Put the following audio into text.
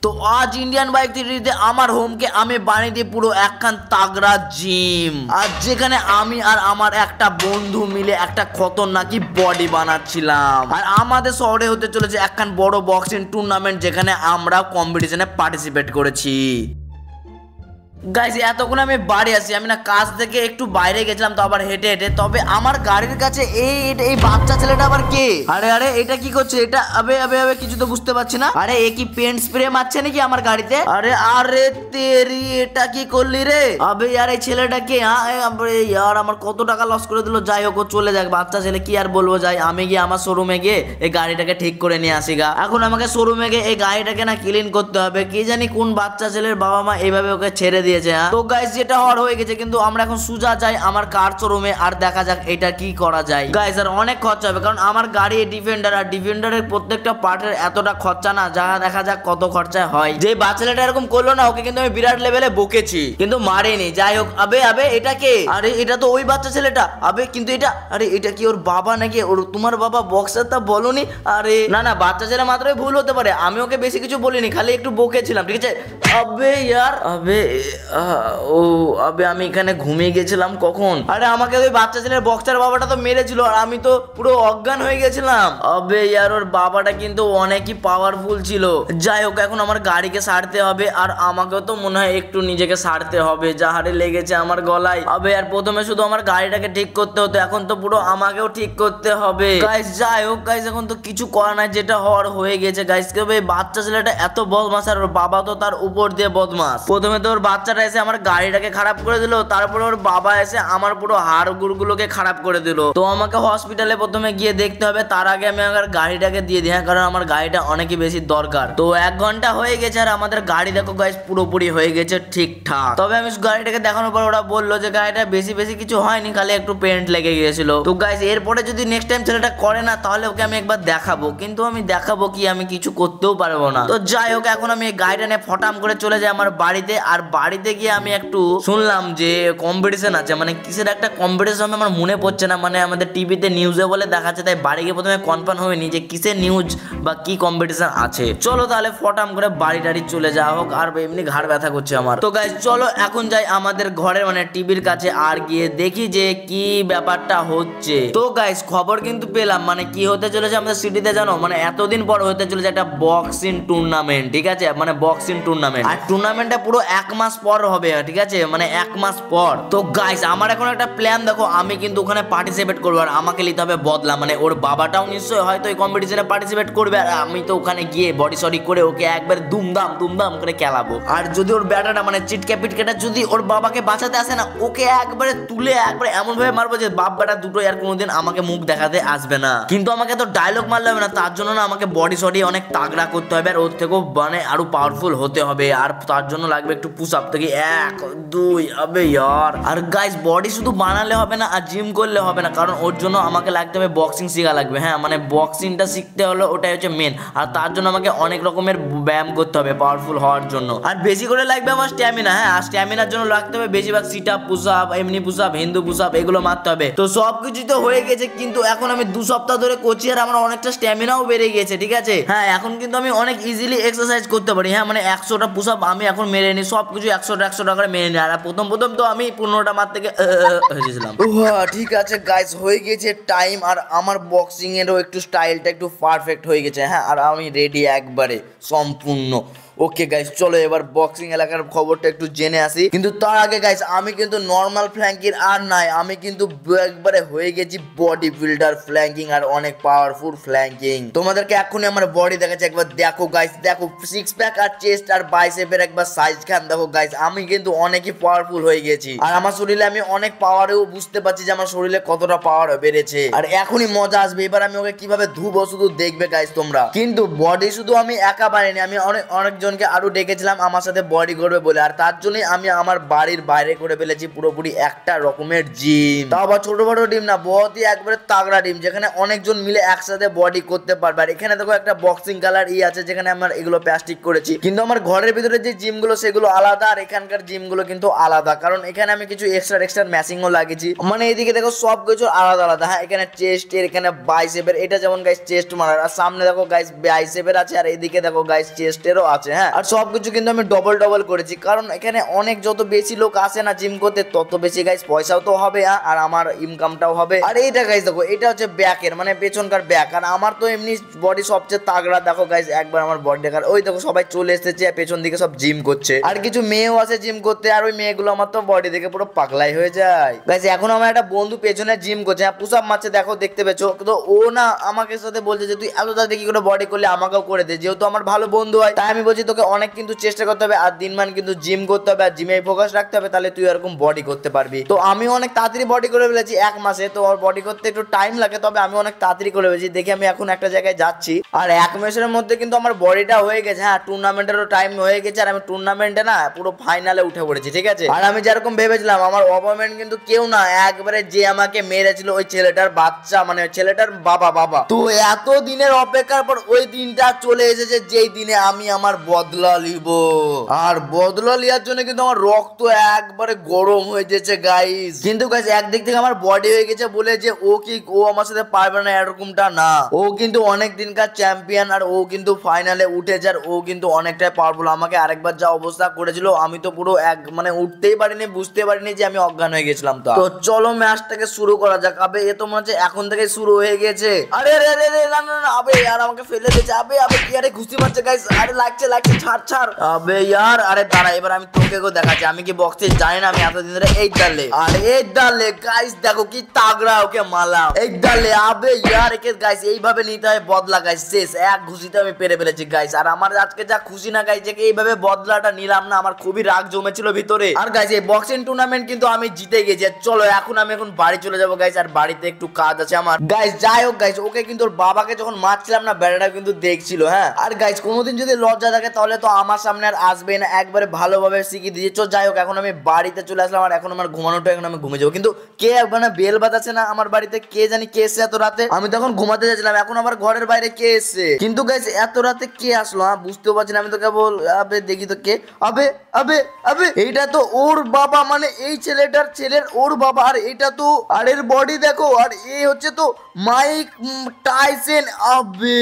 তো আজ Indian bike থ্রিতে আমার হোমকে আমি বানিয়ে দিই পুরো একখান তাগড়া জিম, আর যেখানে আমি আর আমার একটা বন্ধু মিলে একটা খতরনাকি বডি বানাচ্ছিলাম। আর আমাদের শহরে হতে চলেছে একখান বড় বক্সিং টুর্নামেন্ট, যেখানে আমরা কম্পিটিশনে পার্টিসিপেট করেছি। গাইস এতক্ষণ আমি বাড়ি আসি, আমি না কাজ থেকে একটু বাইরে গেছিলাম, তো আবার হেঁটে হেঁটে। তবে আমার গাড়ির কাছে এই বাচ্চা ছেলেটা আবার কে? আরে আরে এটা কি করছে? এটা আবে আবে আবে কিছু তো বুঝতে পারছি না। আরে এ কি পেন্ট স্প্রে মারছে নাকি আমার গাড়িতে? আরে আরে তেরি, এটা কি করলি রে? আবে यार এই ছেলেটা কে? আবে यार আমার কত টাকা লস করে দিল। যাই হোক চলে যাক, বাচ্চা ছেলে কি আর বলবো। যাই আমি গিয়ে আমার শোরুমে গিয়ে এই গাড়িটাকে ঠিক করে নিয়ে আসি গা। এখন আমাকে শোরুমে গিয়ে এই গাড়িটাকে না ক্লিন করতে হবে। কি জানি কোন বাচ্চা ছেলের বাবা মা এইভাবে ওকে ছেড়ে দিয়েছে। তো গাইস যেটা হওয়ার হয়ে গেছে, কিন্তু আমরা এখন সুজা যাই আমার কার শোরুমে, আর দেখা যাক এটা কি করা যায়। গাইস আর অনেক খরচা হবে, কারণ আমার গাড়ি ডিফেন্ডার, আর ডিফেন্ডারের প্রত্যেকটা পার্টের এতটা খরচা না, যা দেখা যাক কত খরচা হয়। যে বাচ্চাটা এরকম করলো না, ওকে কিন্তু আমি বিরাট লেভেলে বকেছি, কিন্তু মারিনি। যাই হোক আবে আবে এটা কে? আরে এটা তো ওই বাচ্চা ছেলেটা। আবে কিন্তু এটা, আরে এটা কি ওর বাবা নাকি? ওর তোমার বাবা বক্সার তা বলনি? আরে না না, বাচ্চা ছেলে মাত্রই ভুল হতে পারে, আমি ওকে বেশি কিছু বলিনি, খালি একটু বকেছিলাম, ঠিক আছে? আবে यार আবে ও আবে আমি এখানে ঘুমিয়ে গেছিলাম কখন? আরে আমাকে ওই বাচ্চা ছেলের বক্সার বাবাটা তো মেরেছিল, আর আমি তো পুরো অজ্ঞান হয়ে গেছিলাম। আবে यार ওর বাবাটা কিন্তু অনেকই পাওয়ারফুল ছিল। যাই হোক এখন আমার গাড়িকে সারতে হবে, আর আমাকেও তো মনে হয় একটু নিজেকে সারতে হবে, যা হারে লেগেছে আমার গলায়। আবে আর প্রথমে শুধু আমার গাড়িটাকে ঠিক করতে হতো, এখন তো পুরো আমাকেও ঠিক করতে হবে। গাইস যাই হোক গাইস, এখন তো কিছু করার নাই, যেটা হওয়ার হয়ে গেছে। গাইস কেবে বাচ্চা ছেলেটা এত বদমাশ, আর ওর বাবা তো তার উপর দিয়ে বদমাশ। প্রথমে তো ওর বাচ্চাটা এসে আমার গাড়িটাকে খারাপ করে দিল, তারপরে ওর বাবা এসে আমার পুরো হাড়গুলোকে খারাপ করে দিল। তো আমাকে হসপিটালে প্রথমে গিয়ে দেখতে হবে, তার আগে আমি আমার গাড়িটাকে দিয়ে দিই, কারণ আমার গাড়িটা অনেকই বেশি দরকার। তো 1 ঘন্টা হয়ে গেছে, আর আমাদের গাড়ি দেখো গাইস পুরোপুরি হয়ে গেছে ঠিকঠাক। তবে আমি গাড়িটাকে দেখানোর পর ওরা বললো যে গাড়িটা বেশি কিছু হয়নি, খালি একটু পেন্ট লেগে গিয়েছিল। তো গাইস এরপরে যদি নেক্সট টাইম ছেলেটা করে না, তাহলে ওকে আমি একবার দেখাবো, কিন্তু আমি দেখাবো কি, আমি কিছু করতেও পারবো না। তো যাই হোক এখন আমি এই গাড়িটা নিয়ে ফটাম করে চলে যাই আমার বাড়িতে। আর বাড়িতে গিয়ে আমি একটু শুনলাম যে কম্পিটিশন আছে, মানে কিসের একটা কম্পিটিশন আমার মনে পড়ছে না, মানে আমাদের টিভিতে নিউজে বলে দেখাচ্ছে, তাই বাড়ি গিয়ে প্রথমে কনফার্ম হয়নি যে কিসের নিউজ বা কি কম্পিটিশন আছে। চলো তাহলে ফটাম করে বাড়ি টাড়ি চলে যাওয়া হোক, আর এমনি ঘাড় ব্যথা করছে আমার। তো গাইস চলো এখন যাই আমাদের ঘরের মানে টিভির কাছে, আর গিয়ে দেখি যে কি ব্যাপারটা হচ্ছে। তো গাইস খবর কিন্তু পেলাম, মানে কি হতে চলেছে আমাদের সিটিতে জানো, মানে এতদিন পর হতে চলেছে একটা বক্সিং টুর্নামেন্ট, ঠিক আছে? মানে বক্সিং টুর্নামেন্ট, আর টুর্নামেন্টটা পুরো 1 মাস পর হবে, ঠিক আছে? মানে 1 মাস পর। তো গাইস আমার এখন একটা প্ল্যান দেখো, আমি কিন্তু ওখানে পার্টিসিপেট করবো, আর আমাকে নিতে হবে বদলা। মানে ওর বাবাটাও নিশ্চয়ই হয়তো এই কম্পিটিশনে পার্টিসিপেট করবে, আর আমি তো ওখানে গিয়ে বডি সডি করে ওকে একবার দুমদাম করে খেলাবো। আর যদি ওর ব্যাটাটা মানে চিটকে পিটকেটা যদি ওর বাবাকে বাঁচাতে আসে না, ওকে একবারে তুলে একবারে এমন ভাবে মারবো যে বাপ বেটা দুটো আর কোনোদিন আমাকে মুখ দেখাতে আসবে না। কিন্তু আমাকে তো ডায়লগ মারলে হবে না, তার জন্য না আমাকে বডি সডি অনেক তাগড়া করতে হবে, আর ওর থেকেও মানে আরো পাওয়ারফুল হতে হবে, আর তার জন্য লাগবে একটু পুশ আপ থেকে 1 2 আবে यार। আর গাইস বডি শুধু বানালে হবে না, আর জিম করলে হবে না, কারণ ওর জন্য আমাকে লাগতে হবে বক্সিং শেখা লাগবে। হ্যাঁ মানে বক্সিংটা শিখতে হলে ওটাই হচ্ছে মেন, আর তার জন্য আমাকে অনেক রকমের ব্যায়াম করতে হবে পাওয়ারফুল হওয়ার জন্য, আর বেশি করে লাগবে আমার স্ট্যামিনা। হ্যাঁ আর স্ট্যামিনার জন্য লাগতে হবে বেশিরভাগ সিট আপ, পুশ আপ, এমনি push up, Hindu push up, এগুলো মারতে হবে। তো সবকিছু তো হয়ে গেছে, কিন্তু এখন আমি 2 সপ্তাহ ধরে করছি, আর আমার অনেকটা স্ট্যামিনাও বেড়ে গেছে, ঠিক আছে? হ্যাঁ এখন কিন্তু আমি অনেক ইজিলি এক্সারসাইজ করতে পারি। হ্যাঁ মানে 100টা পুশ আপ আমি এখন মেরে নিই, সবকিছু 100টা করে মেরে নিই। আর প্রথম তো আমি 15টা মার থেকে হয়েছিলাম। ঠিক আছে গাইস হয়ে গেছে টাইম, আর আমার বক্সিং এরও একটু স্টাইলটা একটু পারফেক্ট হয়ে গেছে। হ্যাঁ আর আমি রেডি একবারে সম্পূর্ণ। ওকে গাইস চলো এবার বক্সিং এলাকার খবরটা একটু জেনে আসি, কিন্তু তার আগে গাইস আমি কিন্তু নর্মাল ফ্ল্যাঙ্কিং আর নাই, আমি কিন্তু একবারে হয়ে গেছি বডি বিল্ডার ফ্ল্যাঙ্কিং, আর অনেক পাওয়ারফুল ফ্ল্যাঙ্কিং। তোমাদেরকে এখনই আমার বডি দেখাচ্ছে, একবার দেখো গাইস, দেখো 6 প্যাক আর চেস্ট আর বাইসেপের একবার সাইজ খান দেখো গাইস, আমি কিন্তু অনেকই পাওয়ারফুল হয়ে গেছি, আর আমার শরীরে আমি অনেক পাওয়ারেও বুঝতে পারছি যে আমার শরীরে কতটা পাওয়ার বেড়েছে। আর এখনই মজা আসবে, এবার আমি ওকে কিভাবে ধুবো শুধু দেখবে গাইস তোমরা। কিন্তু বডি শুধু আমি একা বানাইনি, আমি অনেকজনকে আরো ডেকেছিলাম আমার সাথে বডি করবে বলে, আর তার জন্যই আমি আমার বাড়ির বাইরে করে ফেলেছি পুরোপুরি একটা রকমের জিম। তাও আবার ছোট বড় ডিম না, বহুতই একবারে তাগড়া ডিম, যেখানে অনেকজন মিলে একসাথে বডি করতে পারবে। আর এখানে দেখো একটা বক্সিং কালার আছে, যেখানে আমার এগুলো প্লাস্টিক করেছি, কিন্তু আমার ঘরের ভিতরে যে জিম গুলো সেগুলো আলাদা, আর এখানকার জিম গুলো কিন্তু আলাদা, কারণ এখানে আমি কিছু এক্সট্রা ম্যাচিংও লাগিয়েছি। মানে এইদিকে দেখো সব কিছু আলাদা আলাদা। হ্যাঁ এখানে চেস্টের, এখানে বাইসেপের, এটা যেমন গাইস চেস্ট মারার, আর সামনে দেখো গাইস বাইসেপের আছে, আর এইদিকে দেখো গাইস চেস্টেরও আছে। হ্যাঁ, আর সবকিছু কিন্তু আমি ডবল ডবল করেছি, কারণ এখানে অনেক যত বেশি লোক আসে না জিম করতে তত বেশি গাইস পয়সাও তো হবে আর আমার ইনকামটাও হবে। আর এইটা গাইস দেখো, এটা হচ্ছে ব্যাকের মানে পেছনকার ব্যাক, আর আমার তো এমনি বডি সবচেয়ে তাগড়া। দেখো গাইস একবার আমার বডি দেখার, ওই দেখো সবাই চলে এসেছে পেছন দিকে সব জিম করছে, আর কিছু মেয়েও আছে জিম করতে, আর ওই মেয়েগুলো আমার তো বডি দেখে পুরো পাগলাই হয়ে যায়। গাইস এখন আমার একটা বন্ধু পেছনে জিম করছে, পুশ আপ মারছে, দেখো দেখতে পেছো তো, ও না আমাকে সাথে বলছে যে তুই এত তাড়াতাড়ি করে বডি করলে আমাকেও করে দে, যেহেতু আমার ভালো বন্ধু হয়। তাই আমি বলছি তোকে অনেক কিন্তু চেষ্টা করতে হবে আর দিনমান কিন্তু জিম করতে হবে আর জিমে ফোকাস রাখতে হবে, তাহলে তুই এরকম বডি করতে পারবি। তো আমি অনেক তাড়াতাড়ি বডি করে ফেলেছি 1 মাসে, তো ওর বডি করতে একটু টাইম লাগে, তবে আমি অনেক তাড়াতাড়ি করে ফেলেছি। দেখি আমি এখন একটা জায়গায় যাচ্ছি আর 1 মাসের মধ্যে কিন্তু আমার বডিটা হয়ে গেছে। হ্যাঁ, টুর্নামেন্টেরও টাইম হয়ে গেছে আর আমি টুর্নামেন্টে না পুরো ফাইনালে উঠে পড়েছি, ঠিক আছে। আর আমি যেরকম ভেবেছিলাম আমার অপোনেন্ট কিন্তু কেউ না, একবারে যে আমাকে মেরেছিল ওই ছেলেটার বাচ্চা, মানে ওই ছেলেটার বাবা। তো এত দিনের অপেক্ষার পর ওই দিনটা চলে এসেছে যেই দিনে আমি আমার বদলা নিব। আর বদলা নেওয়ার জন্য কিন্তু আমার রক্ত একবারে গরম হয়ে যাচ্ছে গাইস। কিন্তু গাইস একদিক থেকে আমার বডি হয়ে গেছে বলে যে ও আমার সাথে পারবে না এরকমটা না, ও কিন্তু অনেক দিনকার চ্যাম্পিয়ন আর ও কিন্তু ফাইনালে উঠেছে আর ও কিন্তু অনেকটাই পাওয়ারফুল। আমাকে আরেকবার যা অবস্থা করেছিল আমি তো পুরো মানে উঠতেই পারিনি, বুঝতে পারিনি যে আমি অজ্ঞান হয়ে গেছিলাম। তো চলো ম্যাচটাকে শুরু করা যাক। আবে এ তো মনে হচ্ছে এখন থেকে শুরু হয়ে গেছে। আরে আরে আরে না আবে यार আমাকে ফেলে দিয়েছে। আবে কি আরে ঘুষি মারছে গাইস, আরে লাগছে ছাড়। আবে यार আরে দাঁড়া, এবার আমি তোকে দেখাচ্ছি আমি কি বক্সে জানি না, আমি এতদিন ধরে এই ডালে গাইস দেখো কি তাগড়া ওকে মারলাম এই ডালে। আবে यार একে গাইস এইভাবে নিতে হয় বদলা গাইস, শেষ এক ঘুষিতে আমি পেরে ফেলেছি গাইস। আর আমার আজকে যা খুশি না গাইস যে এইভাবে বদলাটা নিলাম না, আমার খুবই রাগ জমেছিল ভিতরে। আর গাইস এই বক্সিং টুর্নামেন্ট কিন্তু আমি জিতে গেছি। চলো এখন আমি বাড়ি চলে যাবো গাইস, আর বাড়িতে একটু কাজ আছে আমার গাইস। যাই হোক গাইস, ওকে কিন্তু ওর বাবাকে যখন মারছিলাম না বেড়াটা কিন্তু দেখছিল। হ্যাঁ, আর গাইস কোনোদিন যদি লজ্জা থাকে তাহলে তো আমার সামনে আর আসবে না, একবারে ভালোভাবে শিখিয়ে দিয়েছে। চল যাই হোক, এখন আমি বাড়িতে চলে আসলাম আর এখন আমার ঘুমানোটা, এখন আমি ঘুমিয়ে যাবো। কিন্তু কে মানে বেল বাজাচ্ছে না আমার বাড়িতে, কে জানি কে এসছে এত রাতে। আমি তখন ঘুমাতে যাচ্ছিলাম, এখন আবার ঘরের বাইরে কে এসছে। কিন্তু গাইস এত রাতে কে আসলো বুঝতেও পারছি না। আমি তো কেবল আবে দেখি তো কে, আবে এইটা তো ওর বাবা, মানে এই ছেলের ওর বাবা। আর এটা তো আর এর বডি দেখো, আর এ হচ্ছে তো মাইক টাইসন। আবে